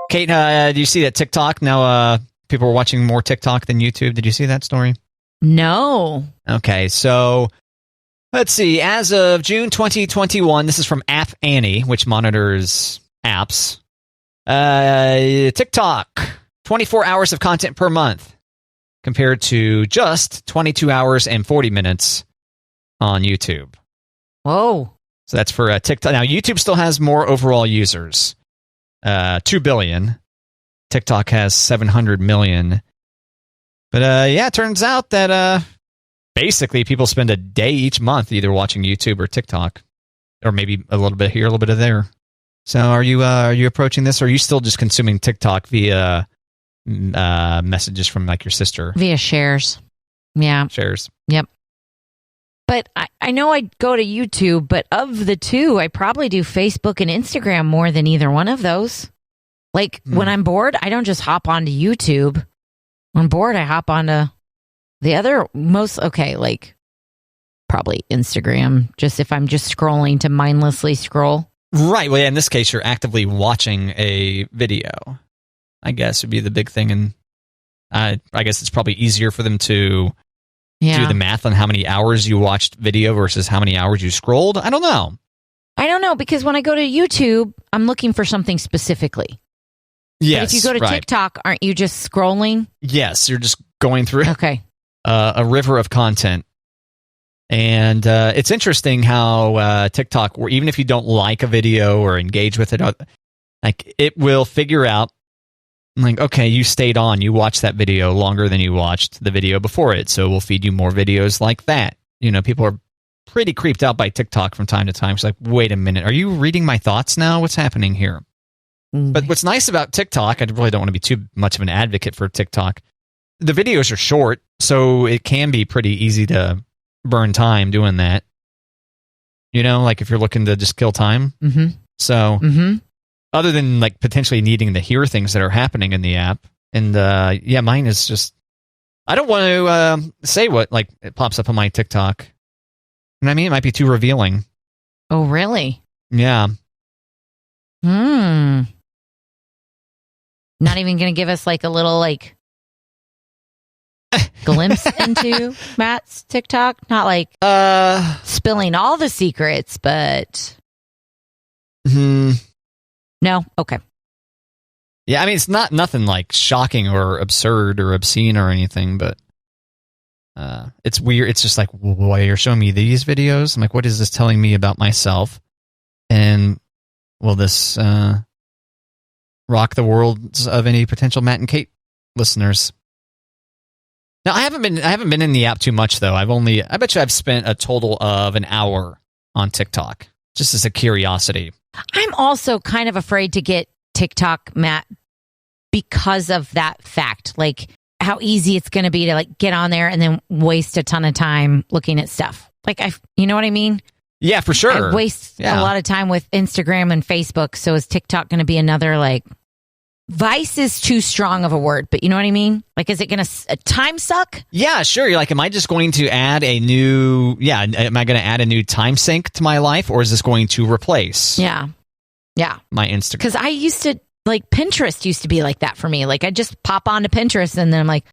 Kate, do you see that TikTok now? People are watching more TikTok than YouTube. Did you see that story? No. Okay, so let's see. As of June 2021, this is from App Annie, which monitors apps. TikTok, 24 hours of content per month, compared to just 22 hours and 40 minutes on YouTube. Whoa. So that's for TikTok. Now, YouTube still has more overall users, 2 billion. TikTok has 700 million. But yeah, it turns out that basically people spend a day each month either watching YouTube or TikTok, or maybe a little bit here, a little bit of there. So are you approaching this, or are you still just consuming TikTok via messages from like your sister? Via shares. Yeah. Shares. Yep. But I know I go to YouTube, but of the two, I probably do Facebook and Instagram more than either one of those. Like when I'm bored, I don't just hop onto YouTube. When I'm bored, I hop onto the other like probably Instagram, just if I'm just scrolling to mindlessly scroll. Right. Well, yeah, in this case, you're actively watching a video, I guess would be the big thing. And I guess it's probably easier for them to do the math on how many hours you watched video versus how many hours you scrolled. I don't know, because when I go to YouTube, I'm looking for something specifically. Yes. But if you go to TikTok, aren't you just scrolling? Yes, you're just going through a river of content. And it's interesting how TikTok, even if you don't like a video or engage with it, like it will figure out, like, okay, you stayed on, you watched that video longer than you watched the video before it, so we'll feed you more videos like that. You know, people are pretty creeped out by TikTok from time to time. It's like, wait a minute, are you reading my thoughts now? What's happening here? But what's nice about TikTok, I really don't want to be too much of an advocate for TikTok. The videos are short, so it can be pretty easy to burn time doing that. You know, like if you're looking to just kill time. Mm-hmm. So, other than like potentially needing to hear things that are happening in the app, and yeah, mine is just, I don't want to say what like it pops up on my TikTok. And I mean, it might be too revealing. Oh, really? Yeah. Not even going to give us like a little like glimpse into Matt's TikTok? Not like spilling all the secrets, but no? Okay. Yeah, I mean, it's nothing like shocking or absurd or obscene or anything, but it's weird. It's just like, why you're showing me these videos? I'm like, what is this telling me about myself? And will this rock the worlds of any potential Matt and Kate listeners? Now, I haven't been in the app too much though. I bet you I've spent a total of an hour on TikTok, just as a curiosity. I'm also kind of afraid to get TikTok, Matt, because of that fact, like how easy it's going to be to like get on there and then waste a ton of time looking at stuff. Like you know what I mean? Yeah, for sure. I waste a lot of time with Instagram and Facebook. So is TikTok going to be another like vice is too strong of a word, but you know what I mean? Like, is it going to time suck? Yeah, sure. You're like, am I just going to add am I going to add a new time sink to my life, or is this going to replace my Instagram? Because I used to, like, Pinterest used to be like that for me. Like, I just pop onto Pinterest and then I'm like,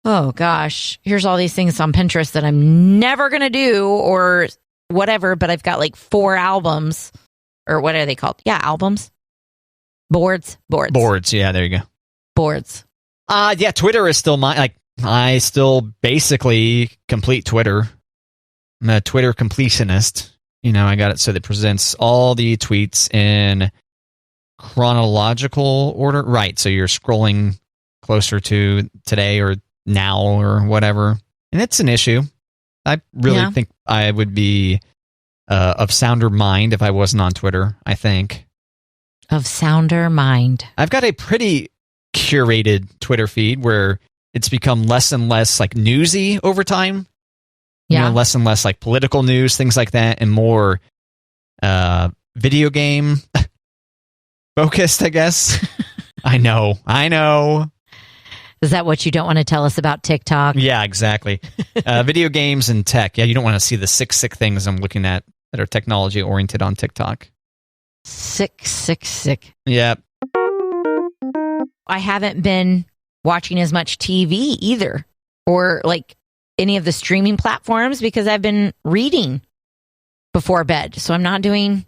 oh gosh, here's all these things on Pinterest that I'm never going to do or whatever, but I've got like 4 albums, or what are they called? Yeah, albums. Boards. Yeah, there you go. Boards. Yeah, Twitter is still I still basically complete Twitter. I'm a Twitter completionist. You know, I got it so that it presents all the tweets in chronological order. Right, so you're scrolling closer to today or now or whatever. And it's an issue. I really think I would be of sounder mind if I wasn't on Twitter, I think. Of sounder mind. I've got a pretty curated Twitter feed where it's become less and less like newsy over time. Yeah. You know, less and less like political news, things like that, and more video game focused, I guess. I know. Is that what you don't want to tell us about TikTok? Yeah, exactly. Video games and tech. Yeah, you don't want to see the sick things I'm looking at that are technology oriented on TikTok. Sick. Yep. I haven't been watching as much TV either, or like any of the streaming platforms, because I've been reading before bed. So I'm not doing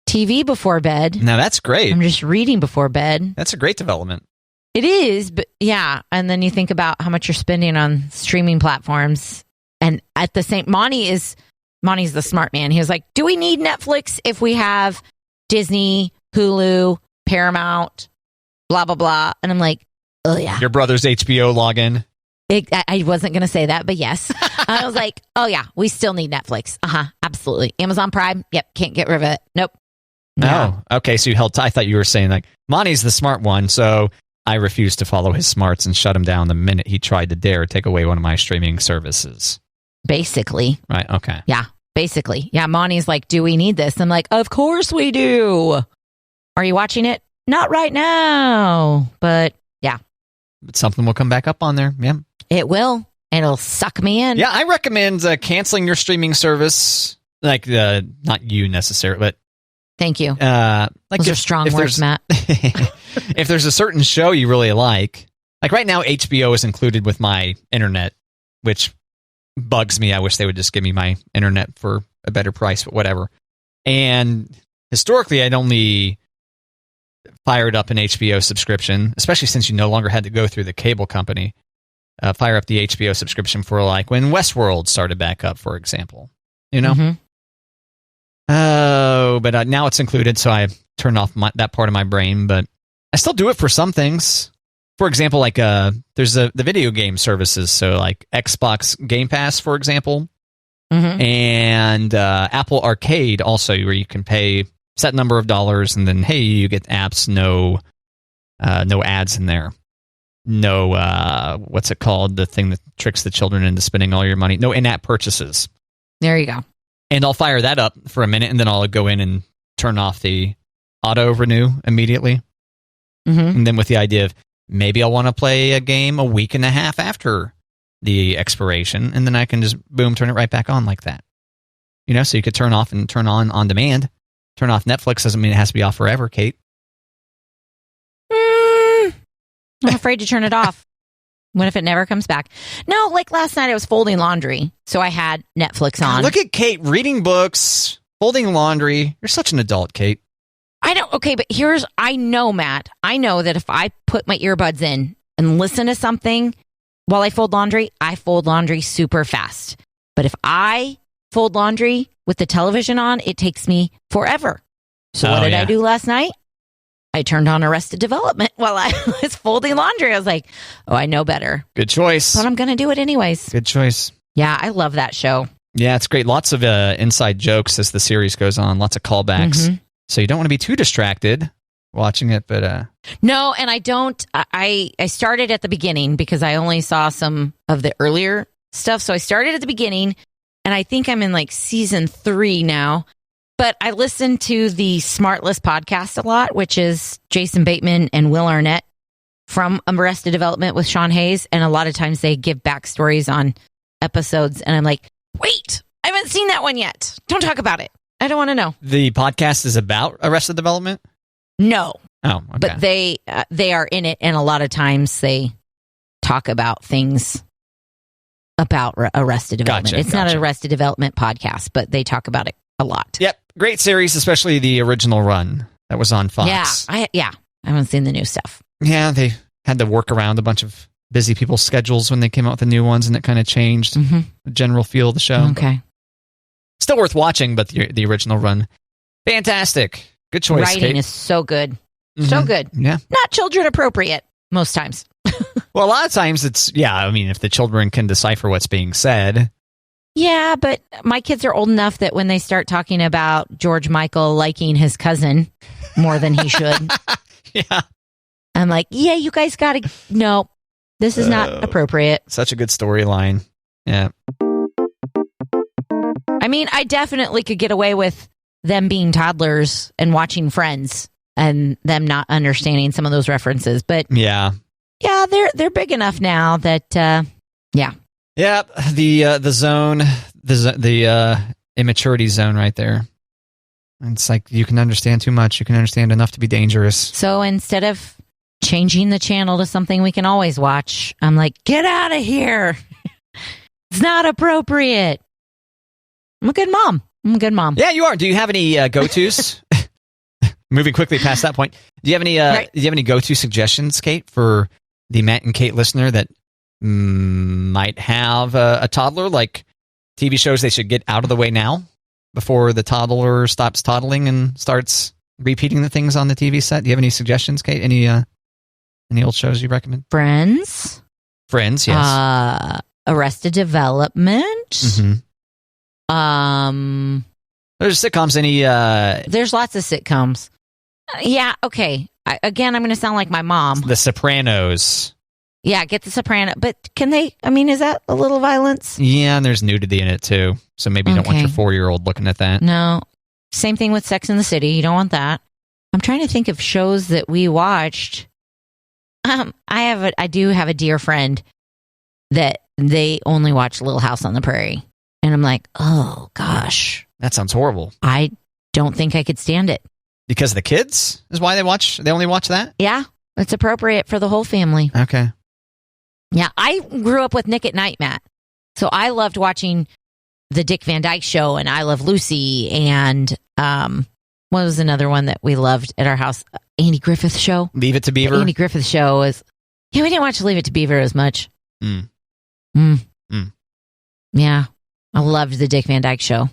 TV before bed. Now that's great. I'm just reading before bed. That's a great development. It is, but yeah. And then you think about how much you're spending on streaming platforms. And at the same, Monty's the smart man. He was like, do we need Netflix if we have Disney, Hulu, Paramount, blah, blah, blah? And I'm like, oh yeah. Your brother's HBO login. I wasn't going to say that, but yes. I was like, oh yeah, we still need Netflix. Absolutely. Amazon Prime. Yep. Can't get rid of it. Nope. No. Oh, okay. So you held. I thought you were saying like Monty's the smart one, so I refused to follow his smarts and shut him down the minute he tried to dare take away one of my streaming services. Basically. Right. Okay. Yeah. Basically. Yeah. Monty's like, do we need this? I'm like, of course we do. Are you watching it? Not right now, but yeah. But something will come back up on there. Yeah. It will. And it'll suck me in. Yeah. I recommend canceling your streaming service. Like, not you necessarily, but. Thank you. Like those are strong words, Matt. If there's a certain show you really like right now, HBO is included with my internet, which bugs me. I wish they would just give me my internet for a better price, but whatever. And historically, I'd only fired up an HBO subscription, especially since you no longer had to go through the cable company. Fire up the HBO subscription for like when Westworld started back up, for example. You know? Mm-hmm. Oh, but now it's included, so I turned off that part of my brain, but I still do it for some things. For example, like there's the video game services, so like Xbox Game Pass, for example, and Apple Arcade also, where you can pay set number of dollars, and then, hey, you get apps, no ads in there. No, what's it called? The thing that tricks the children into spending all your money. No in-app purchases. There you go. And I'll fire that up for a minute, and then I'll go in and turn off the auto renew immediately. And then with the idea of maybe I'll want to play a game a week and a half after the expiration, and then I can just, boom, turn it right back on like that. You know, so you could turn off and turn on demand. Turn off Netflix doesn't mean it has to be off forever, Kate. I'm afraid to turn it off. What if it never comes back? No, like last night I was folding laundry, so I had Netflix on. Look at Kate reading books, folding laundry. You're such an adult, Kate. I don't. Okay, but I know, Matt. I know that if I put my earbuds in and listen to something while I fold laundry super fast. But if I fold laundry with the television on, it takes me forever. So what did I do last night? I turned on Arrested Development while I was folding laundry. I was like, oh, I know better. Good choice. But I'm going to do it anyways. Good choice. Yeah, I love that show. Yeah, it's great. Lots of inside jokes as the series goes on. Lots of callbacks. So you don't want to be too distracted watching it, but... No, and I don't. I started at the beginning because I only saw some of the earlier stuff. So I started at the beginning, and I think I'm in like season 3 now. But I listen to the Smartless podcast a lot, which is Jason Bateman and Will Arnett from Arrested Development with Sean Hayes. And a lot of times they give backstories on episodes. And I'm like, wait, I haven't seen that one yet. Don't talk about it. I don't want to know. The podcast is about Arrested Development? No. Oh, okay. But they are in it. And a lot of times they talk about things about Arrested Development. It's not an Arrested Development podcast, but they talk about it a lot. Yep. Great series, especially the original run that was on Fox. I haven't seen the new stuff. Yeah, they had to work around a bunch of busy people's schedules when they came out with the new ones, and it kind of changed the general feel of the show. Okay. Still worth watching, but the original run, fantastic. Good choice, Writing Kate. is so good. So good. Yeah. Not children appropriate most times. Well, a lot of times it's, if the children can decipher what's being said. Yeah, but my kids are old enough that when they start talking about George Michael liking his cousin more than he should, yeah, I'm like, yeah, you guys got to, no, this is not appropriate. Such a good storyline. Yeah. I mean, I definitely could get away with them being toddlers and watching Friends and them not understanding some of those references. But yeah, they're big enough now that, yeah. Yeah, the zone, the immaturity zone right there. It's like you can understand too much. You can understand enough to be dangerous. So instead of changing the channel to something we can always watch, I'm like, get out of here. It's not appropriate. I'm a good mom. Yeah, you are. Do you have any go-tos? Moving quickly past that point, do you have any? Do you have any go-to suggestions, Kate, for the Matt and Kate listener that might have a toddler? Like TV shows they should get out of the way now before the toddler stops toddling and starts repeating the things on the TV set. Do you have any suggestions, Kate? Any old shows you recommend? Friends, yes. Arrested Development. Mm-hmm. There's sitcoms. There's lots of sitcoms. Yeah, okay. Again, I'm going to sound like my mom. The Sopranos. Yeah, get The Sopranos. But can they? I mean, is that a little violence? Yeah, and there's nudity in it too. So maybe you don't want your 4-year-old looking at that. No. Same thing with Sex and the City. You don't want that. I'm trying to think of shows that we watched. I do have a dear friend that they only watch Little House on the Prairie. And I'm like, oh, gosh. That sounds horrible. I don't think I could stand it. Because the kids is why they only watch that? Yeah, it's appropriate for the whole family. Okay. Yeah, I grew up with Nick at Night, Matt. So I loved watching the Dick Van Dyke Show and I Love Lucy and what was another one that we loved at our house? Andy Griffith Show. Leave It to Beaver? The Andy Griffith Show was... Yeah, we didn't watch Leave It to Beaver as much. Yeah, I loved the Dick Van Dyke Show.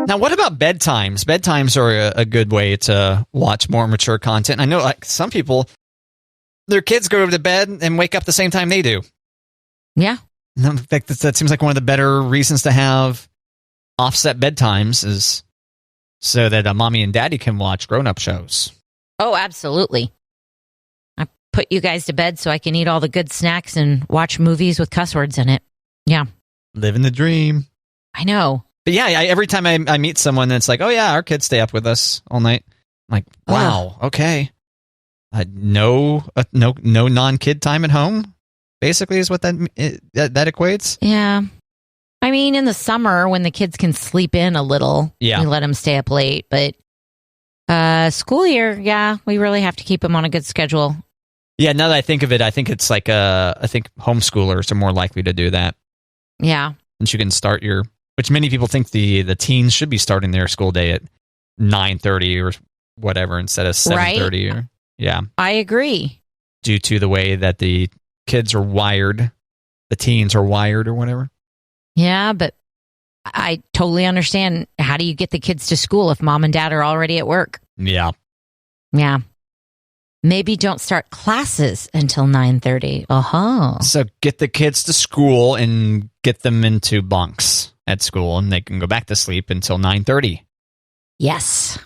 Now, what about bedtimes? Bedtimes are a good way to watch more mature content. I know like some people, their kids go to bed and wake up the same time they do. Yeah. In fact, that seems like one of the better reasons to have offset bedtimes is so that mommy and daddy can watch grown-up shows. Oh, absolutely. I put you guys to bed so I can eat all the good snacks and watch movies with cuss words in it. Yeah. Living the dream. I know. But yeah, every time I meet someone that's like, oh yeah, our kids stay up with us all night. I'm like, wow, okay. No non-kid time at home, basically, is what that equates. Yeah. I mean, in the summer when the kids can sleep in a little, we let them stay up late. But school year, yeah, we really have to keep them on a good schedule. Yeah, now that I think of it, I think it's like I think homeschoolers are more likely to do that. Yeah. And you can start which many people think the teens should be starting their school day at 9:30 or whatever instead of 7:30. Right? Yeah. I agree. Due to the way that the kids are wired, the teens are wired or whatever. Yeah, but I totally understand. How do you get the kids to school if mom and dad are already at work? Yeah. Yeah. Maybe don't start classes until 9:30. So get the kids to school and get them into bunks at school, and they can go back to sleep until 9:30. Yes.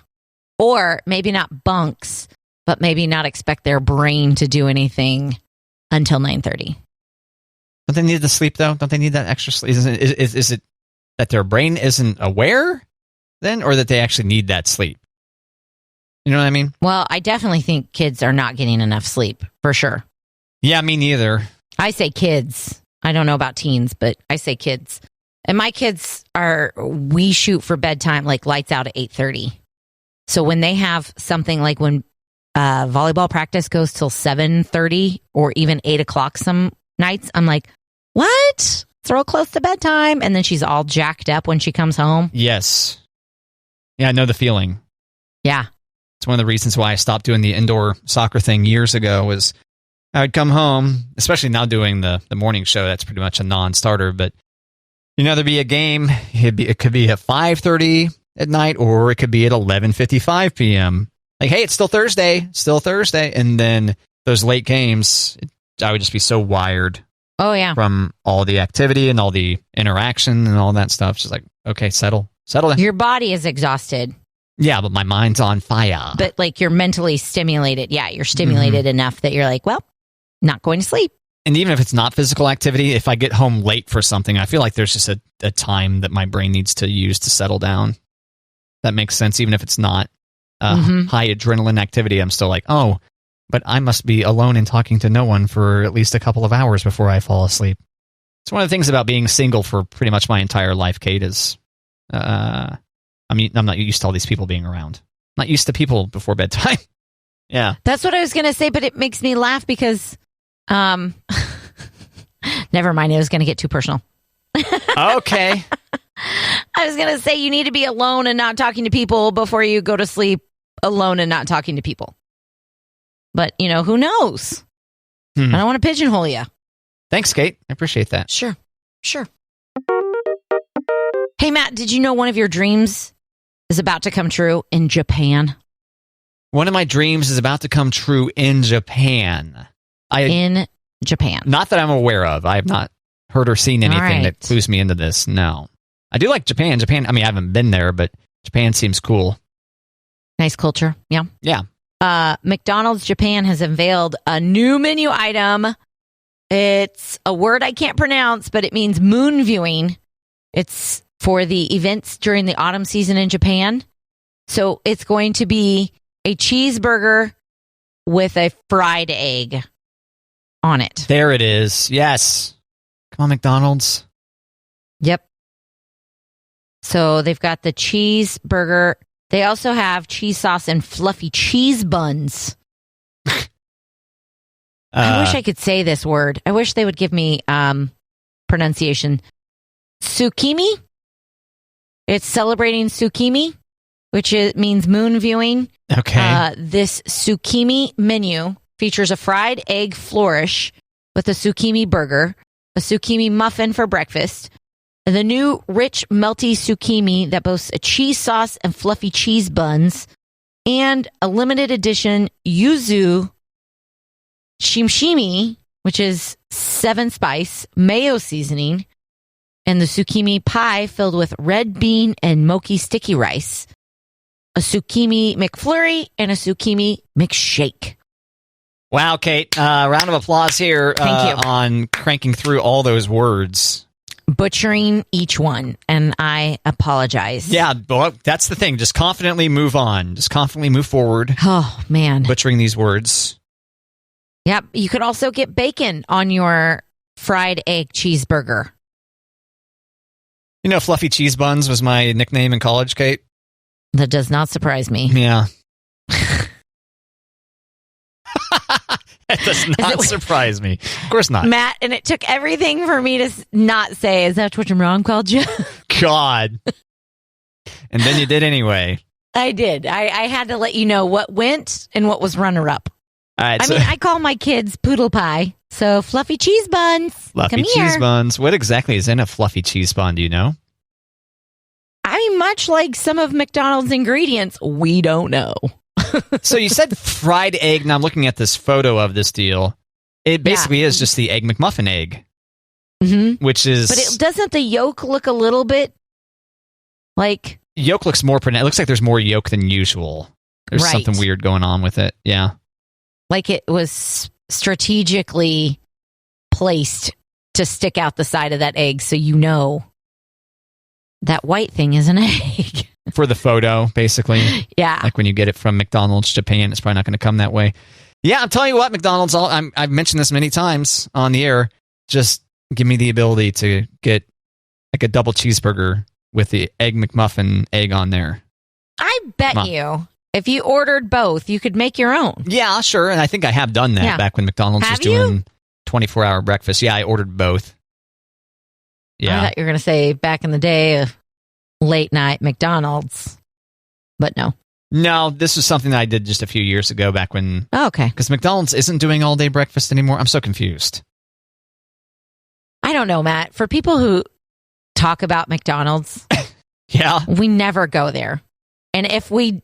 Or maybe not bunks, but maybe not expect their brain to do anything until 9:30. Don't they need the sleep, though? Don't they need that extra sleep? Is it that their brain isn't aware then, or that they actually need that sleep? You know what I mean? Well, I definitely think kids are not getting enough sleep, for sure. Yeah, me neither. I say kids. I don't know about teens, but I say kids. And my kids we shoot for bedtime, like lights out at 8:30. So when they have something like when volleyball practice goes till 7:30 or even 8 o'clock some nights, I'm like, what? Throw close to bedtime. And then she's all jacked up when she comes home. Yes. Yeah, I know the feeling. Yeah. It's one of the reasons why I stopped doing the indoor soccer thing years ago was I would come home, especially now doing the morning show. That's pretty much a non-starter, but there'd be a game. It could be at 5:30 at night, or it could be at 11:55 p.m. Like, hey, it's still Thursday. And then those late games, I would just be so wired. Oh, yeah. From all the activity and all the interaction and all that stuff. Just like, okay, settle down. Your body is exhausted. Yeah, but my mind's on fire. But like you're mentally stimulated. Yeah, you're stimulated enough that you're like, well, not going to sleep. And even if it's not physical activity, if I get home late for something, I feel like there's just a time that my brain needs to use to settle down. That makes sense. Even if it's not high adrenaline activity, I'm still like, oh, but I must be alone and talking to no one for at least a couple of hours before I fall asleep. It's one of the things about being single for pretty much my entire life, Kate, is I mean, I'm not used to all these people being around. Not used to people before bedtime. Yeah. That's what I was going to say, but it makes me laugh because, never mind. It was going to get too personal. Okay. I was going to say you need to be alone and not talking to people before you go to sleep alone and not talking to people. But, who knows? I don't want to pigeonhole you. Thanks, Kate. I appreciate that. Sure. Hey, Matt, did you know one of your dreams is about to come true in Japan? One of my dreams is about to come true in Japan. In Japan. Not that I'm aware of. I have not heard or seen anything that clues me into this. No. I do like Japan. I mean, I haven't been there, but Japan seems cool. Nice culture. Yeah. Yeah. McDonald's Japan has unveiled a new menu item. It's a word I can't pronounce, but it means moon viewing. It's for the events during the autumn season in Japan. So it's going to be a cheeseburger with a fried egg on it. There it is. Yes. Come on, McDonald's. Yep. So they've got the cheeseburger. They also have cheese sauce and fluffy cheese buns. I wish I could say this word. I wish they would give me pronunciation. Tsukimi. It's celebrating Tsukimi, which means moon viewing. Okay. This Tsukimi menu features a fried egg flourish with a Tsukimi burger, a Tsukimi muffin for breakfast, and the new rich melty Tsukimi that boasts a cheese sauce and fluffy cheese buns, and a limited edition yuzu shimshimi, which is 7-spice mayo seasoning, and the Tsukimi pie filled with red bean and mochi sticky rice, a Tsukimi McFlurry, and a Tsukimi McShake. Wow, Kate. Round of applause here Thank you. On cranking through all those words. Butchering each one, and I apologize. Yeah, well, that's the thing. Just confidently move on. Just confidently move forward. Oh, man. Butchering these words. Yep. You could also get bacon on your fried egg cheeseburger. You know, Fluffy Cheese Buns was my nickname in college, Kate. That does not surprise me. Yeah. It does not surprise me. Of course not. Matt, and it took everything for me to not say, is that what your mom called you? God. And then you did anyway. I did. I had to let you know what went and what was runner-up. All right, I mean, I call my kids poodle pie. So fluffy cheese buns. Fluffy cheese buns. What exactly is in a fluffy cheese bun? Do you know? I mean, much like some of McDonald's ingredients, we don't know. So you said fried egg. Now I'm looking at this photo of this deal. It basically is just the Egg McMuffin egg, which is. But doesn't the yolk look a little bit like yolk looks more pronounced? It looks like there's more yolk than usual. There's something weird going on with it. Yeah, like it was strategically placed to stick out the side of that egg, so you know that white thing is an egg. For the photo, basically. Yeah. Like when you get it from McDonald's Japan, it's probably not going to come that way. Yeah, I'm telling you what, McDonald's, I've mentioned this many times on the air. Just give me the ability to get like a double cheeseburger with the Egg McMuffin egg on there. I bet you, if you ordered both, you could make your own. Yeah, sure. And I think I have done that back when McDonald's was doing 24-hour breakfast. Yeah, I ordered both. Yeah. I thought you were going to say back in the day of late night McDonald's, but no. No, this was something that I did just a few years ago back when... Oh, okay. Because McDonald's isn't doing all-day breakfast anymore. I'm so confused. I don't know, Matt. For people who talk about McDonald's, yeah, we never go there. And if we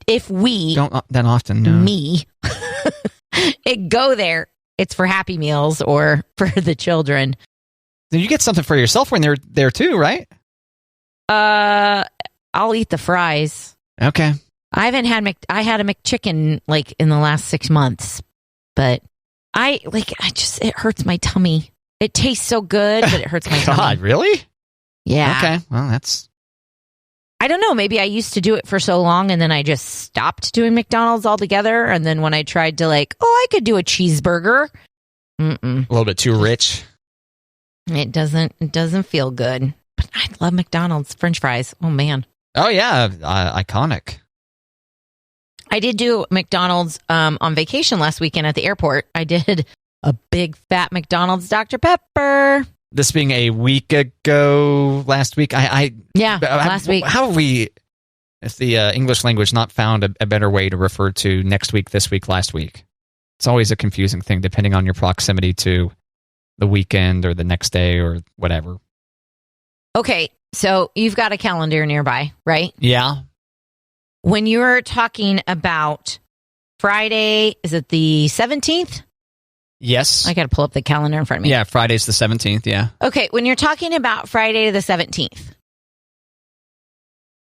don't that often, no. Me, go there, it's for Happy Meals or for the children. Then you get something for yourself when they're there too, right? I'll eat the fries. Okay. I haven't had I had a McChicken like in the last 6 months, but it hurts my tummy. It tastes so good, but it hurts my tummy. God, really? Yeah. Okay. Well, I don't know. Maybe I used to do it for so long and then I just stopped doing McDonald's altogether. And then when I tried to I could do a cheeseburger. A little bit too rich. It doesn't feel good. But I love McDonald's French fries. Oh, man. Oh, yeah. Iconic. I did do McDonald's on vacation last weekend at the airport. I did a big fat McDonald's Dr. Pepper. This being a week ago, last week. Last week. How have we, if the English language, not found a better way to refer to next week, this week, last week? It's always a confusing thing depending on your proximity to the weekend or the next day or whatever. Okay, so you've got a calendar nearby, right? Yeah. When you're talking about Friday, is it the 17th? Yes. I got to pull up the calendar in front of me. Yeah, Friday's the 17th, yeah. Okay, when you're talking about Friday the 17th,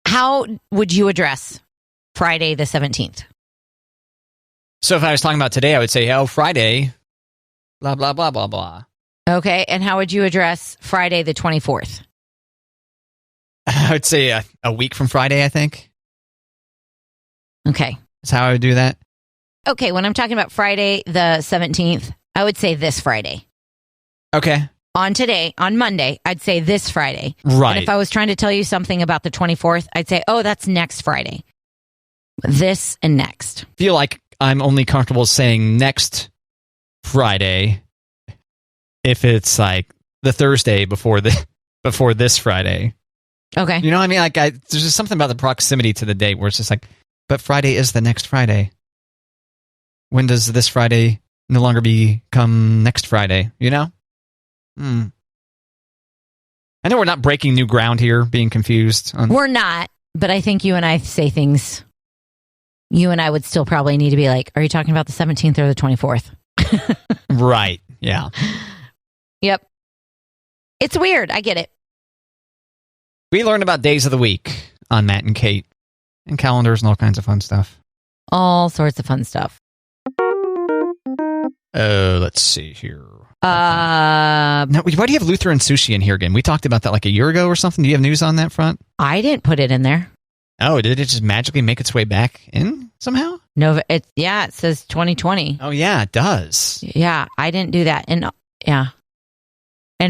how would you address Friday the 17th? So if I was talking about today, I would say, oh, Friday, blah, blah, blah, blah, blah. Okay, and how would you address Friday the 24th? I would say a week from Friday, I think. Okay. That's how I would do that. Okay, when I'm talking about Friday the 17th, I would say this Friday. Okay. On Monday, I'd say this Friday. Right. And if I was trying to tell you something about the 24th, I'd say, oh, that's next Friday. This and next. I feel like I'm only comfortable saying next Friday if it's like the Thursday before this Friday. Okay. You know what I mean? Like, there's just something about the proximity to the date where it's just like, but Friday is the next Friday. When does this Friday no longer become next Friday? You know? I know we're not breaking new ground here, being confused. We're not, but I think you and I say things. You and I would still probably need to be like, are you talking about the 17th or the 24th? Right. Yeah. Yep. It's weird. I get it. We learned about days of the week on Matt and Kate and calendars and all kinds of fun stuff. All sorts of fun stuff. Let's see here. Now, why do you have Lutheran sushi in here again? We talked about that like a year ago or something. Do you have news on that front? I didn't put it in there. Oh, did it just magically make its way back in somehow? No, it says 2020. Oh, yeah, it does. Yeah, I didn't do that. And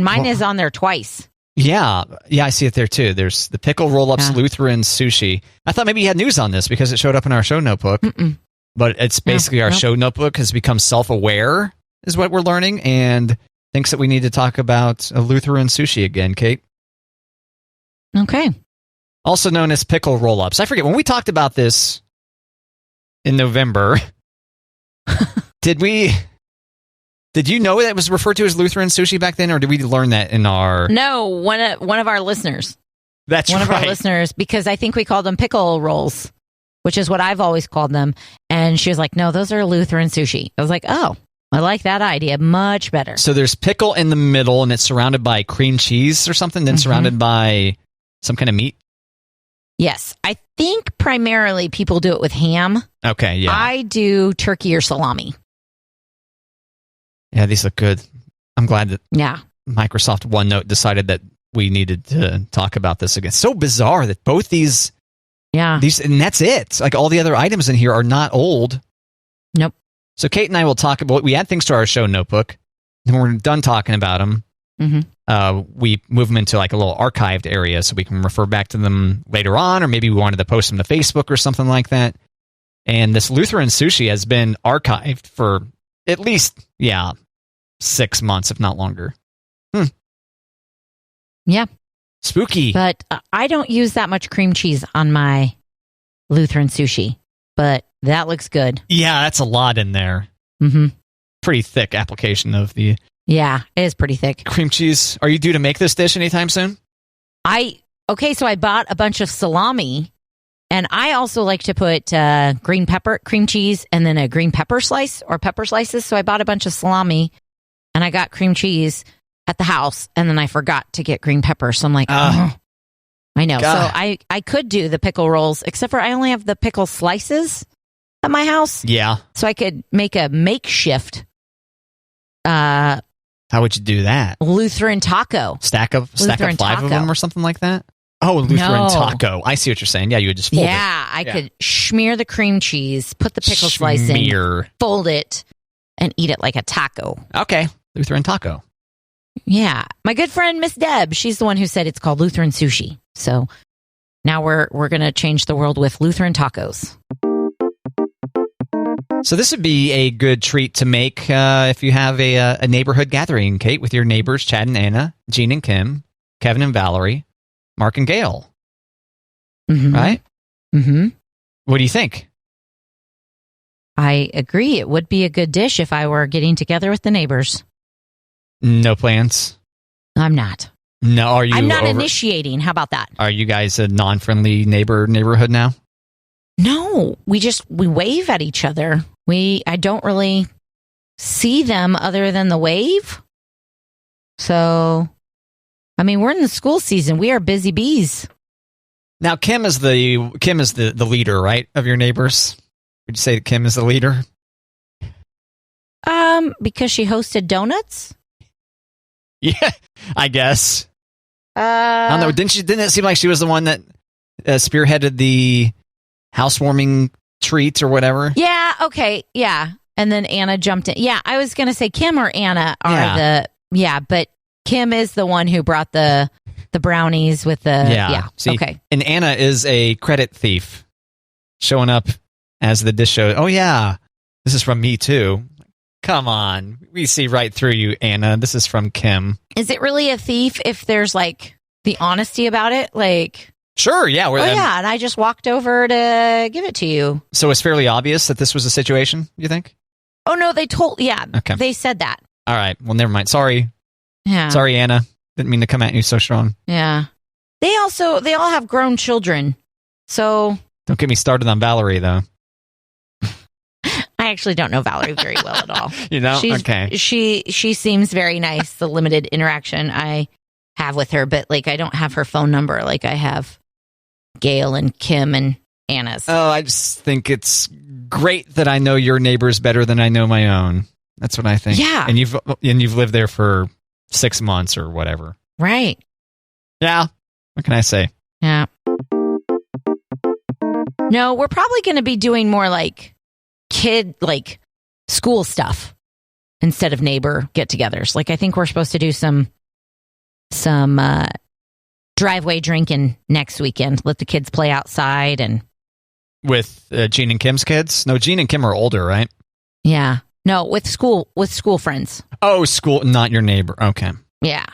mine is on there twice. Yeah, I see it there too. There's the pickle roll-ups Lutheran sushi. I thought maybe you had news on this because it showed up in our show notebook. Mm-mm. But it's basically our show notebook has become self-aware, is what we're learning, and thinks that we need to talk about a Lutheran sushi again, Kate. Okay. Also known as pickle roll-ups. I forget, when we talked about this in November, did you know that it was referred to as Lutheran sushi back then, or did we learn that in our... No, one of our listeners. That's one right. One of our listeners, because I think we called them pickle rolls, which is what I've always called them. And she was like, no, those are Lutheran sushi. I was like, oh, I like that idea much better. So there's pickle in the middle, and it's surrounded by cream cheese or something, then surrounded by some kind of meat? Yes. I think primarily people do it with ham. Okay, yeah. I do turkey or salami. Yeah, these look good. I'm glad that Microsoft OneNote decided that we needed to talk about this again. So bizarre that both these, and that's it. Like all the other items in here are not old. Nope. So Kate and I will talk about, we add things to our show notebook, and when we're done talking about them, we move them into like a little archived area so we can refer back to them later on, or maybe we wanted to post them to Facebook or something like that. And this Lutheran sushi has been archived for at least, 6 months, if not longer. Yeah. Spooky. But I don't use that much cream cheese on my Lutheran sushi, but that looks good. Yeah, that's a lot in there. Pretty thick application of the... Yeah, it is pretty thick. Cream cheese. Are you due to make this dish anytime soon? So I bought a bunch of salami, and I also like to put green pepper, cream cheese, and then a green pepper slice or pepper slices. So I bought a bunch of salami, and I got cream cheese at the house, and then I forgot to get green pepper. So I'm like, I know. God. So I could do the pickle rolls, except for I only have the pickle slices at my house. Yeah. So I could make a makeshift. How would you do that? Lutheran taco. Stack of 5 taco. of them or something like that? Oh, Lutheran taco. I see what you're saying. Yeah, you would just fold it. Yeah, I could smear the cream cheese, put the pickle slice in, fold it, and eat it like a taco. Okay, Lutheran taco. Yeah. My good friend, Miss Deb, she's the one who said it's called Lutheran sushi. So now we're going to change the world with Lutheran tacos. So this would be a good treat to make if you have a neighborhood gathering, Kate, with your neighbors, Chad and Anna, Gene and Kim, Kevin and Valerie, Mark and Gail. Mm-hmm. Right? Mm-hmm. What do you think? I agree. It would be a good dish if I were getting together with the neighbors. No plans? I'm not. No, are you? I'm not initiating. How about that? Are you guys a non-friendly neighborhood now? No, we wave at each other. I don't really see them other than the wave. So, I mean, we're in the school season. We are busy bees. Now, Kim is the leader, right, of your neighbors? Would you say that Kim is the leader? Because she hosted donuts? Yeah, I guess. I don't know. Didn't it seem like she was the one that spearheaded the housewarming treats or whatever? Yeah, okay, yeah. And then Anna jumped in. Yeah, I was going to say Kim or Anna are but Kim is the one who brought the brownies with the... Yeah. See, okay. And Anna is a credit thief, showing up as the dish show. Oh, yeah, this is from me, too. Come on. We see right through you, Anna. This is from Kim. Is it really a thief if there's, like, the honesty about it? Like... Sure, yeah. And I just walked over to give it to you. So it's fairly obvious that this was a situation, you think? Oh, no, they said that. All right, well, never mind. Sorry. Yeah. Sorry, Anna. Didn't mean to come at you so strong. Yeah. They all have grown children, so... Don't get me started on Valerie, though. I actually don't know Valerie very well at all. You know? Okay. She seems very nice, the limited interaction I have with her, but, like, I don't have her phone number like I have Gail and Kim and Anna's. Oh, I just think it's great that I know your neighbors better than I know my own. That's what I think. Yeah. And you've lived there for 6 months or whatever. Right. Yeah. What can I say? Yeah. No, we're probably going to be doing more like school stuff instead of neighbor get-togethers. Like, I think we're supposed to do some driveway drinking next weekend. Let the kids play outside and with Gene and Kim's kids. No, Gene and Kim are older, right? Yeah. No, with school friends. Oh, school, not your neighbor. Okay. Yeah.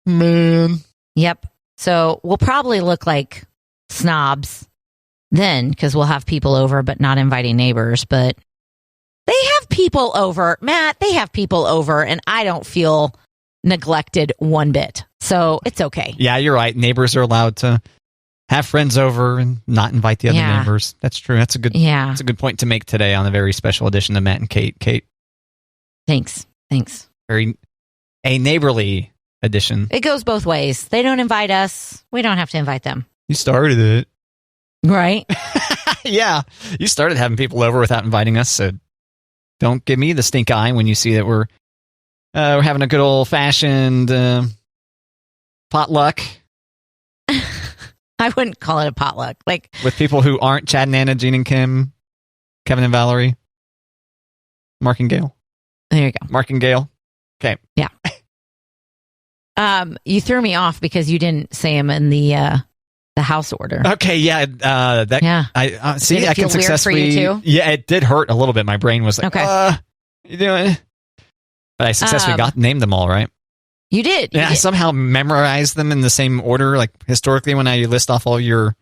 Man. Yep. So we'll probably look like snobs then because we'll have people over, but not inviting neighbors. But they have people over, Matt. They have people over, and I don't feel neglected one bit. So it's okay. Yeah, you're right. Neighbors are allowed to have friends over and not invite the other neighbors. That's true. That's a good point to make today on a very special edition of Matt and Kate. Kate. Thanks. A neighborly edition. It goes both ways. They don't invite us. We don't have to invite them. You started it. Right? Yeah. You started having people over without inviting us, so don't give me the stink eye when you see that we're having a good old-fashioned potluck. I wouldn't call it a potluck. Like, with people who aren't Chad and Anna, Gene and Kim, Kevin and Valerie, Mark and Gail. There you go. Mark and Gail. Okay. Yeah. You threw me off because you didn't say them in the house order. Okay, yeah. I see. Did it feel I can successfully. Weird for you too? Yeah, it did hurt a little bit. My brain was like, "Okay, you doing?" But I successfully named them all right. You did. I somehow memorized them in the same order. Like historically, when I list off all your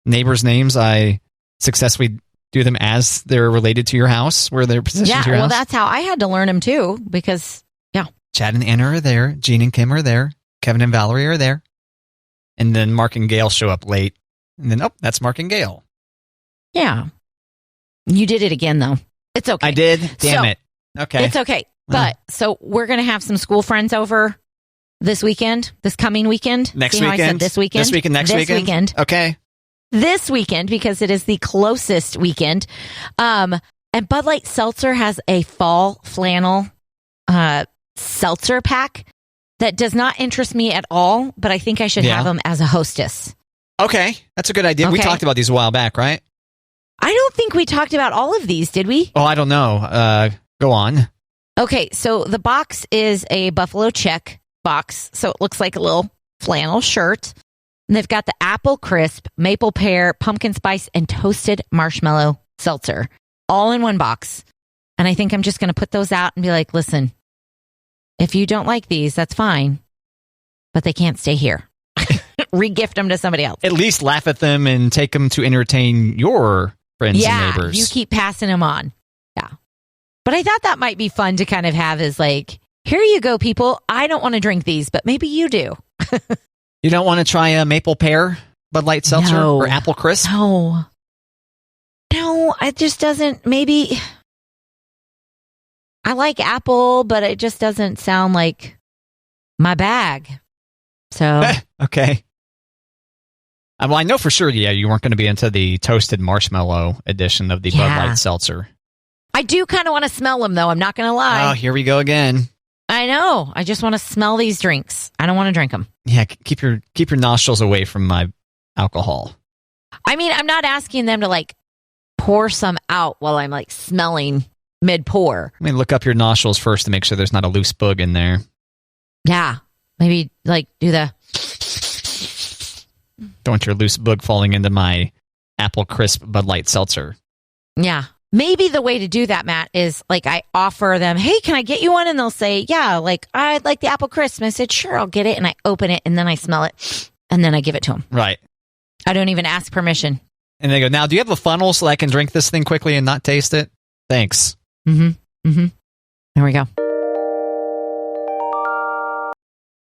neighbors' names, I successfully do them as they're related to your house, where they're positioned to your house. Yeah, well, that's how I had to learn them too, because, Chad and Anna are there. Gene and Kim are there. Kevin and Valerie are there. And then Mark and Gail show up late. And then, that's Mark and Gail. Yeah. You did it again, though. It's okay. I did? Damn it. Okay. It's okay. But, so we're going to have some school friends over this coming weekend. Next weekend? I said this weekend? This weekend, next weekend? Okay. This weekend, because it is the closest weekend. And Bud Light Seltzer has a fall flannel seltzer pack that does not interest me at all, but I think I should have them as a hostess. Okay. That's a good idea. Okay. We talked about these a while back, right? I don't think we talked about all of these, did we? Oh, I don't know. Go on. Okay, so the box is a buffalo check box, so it looks like a little flannel shirt. And they've got the apple crisp, maple pear, pumpkin spice, and toasted marshmallow seltzer all in one box. And I think I'm just going to put those out and be like, listen, if you don't like these, that's fine, but they can't stay here. Regift them to somebody else. At least laugh at them and take them to entertain your friends and neighbors. You keep passing them on. Yeah. But I thought that might be fun to kind of have as like, here you go, people. I don't want to drink these, but maybe you do. You don't want to try a maple pear Bud Light seltzer or apple crisp? No, it just doesn't. Maybe I like apple, but it just doesn't sound like my bag. So okay. Well, I know for sure, you weren't going to be into the toasted marshmallow edition of the Bud Light seltzer. I do kind of want to smell them, though. I'm not going to lie. Oh, here we go again. I know. I just want to smell these drinks. I don't want to drink them. Yeah, keep your nostrils away from my alcohol. I mean, I'm not asking them to like pour some out while I'm like smelling mid-pour. I mean, look up your nostrils first to make sure there's not a loose boog in there. Yeah. Maybe like do the... Don't want your loose boog falling into my apple crisp Bud Light seltzer. Yeah. Maybe the way to do that, Matt, is like I offer them, hey, can I get you one? And they'll say, yeah, like I'd like the apple crisp. And I said, sure, I'll get it. And I open it and then I smell it and then I give it to them. Right. I don't even ask permission. And they go, now, do you have a funnel so I can drink this thing quickly and not taste it? Thanks. There we go.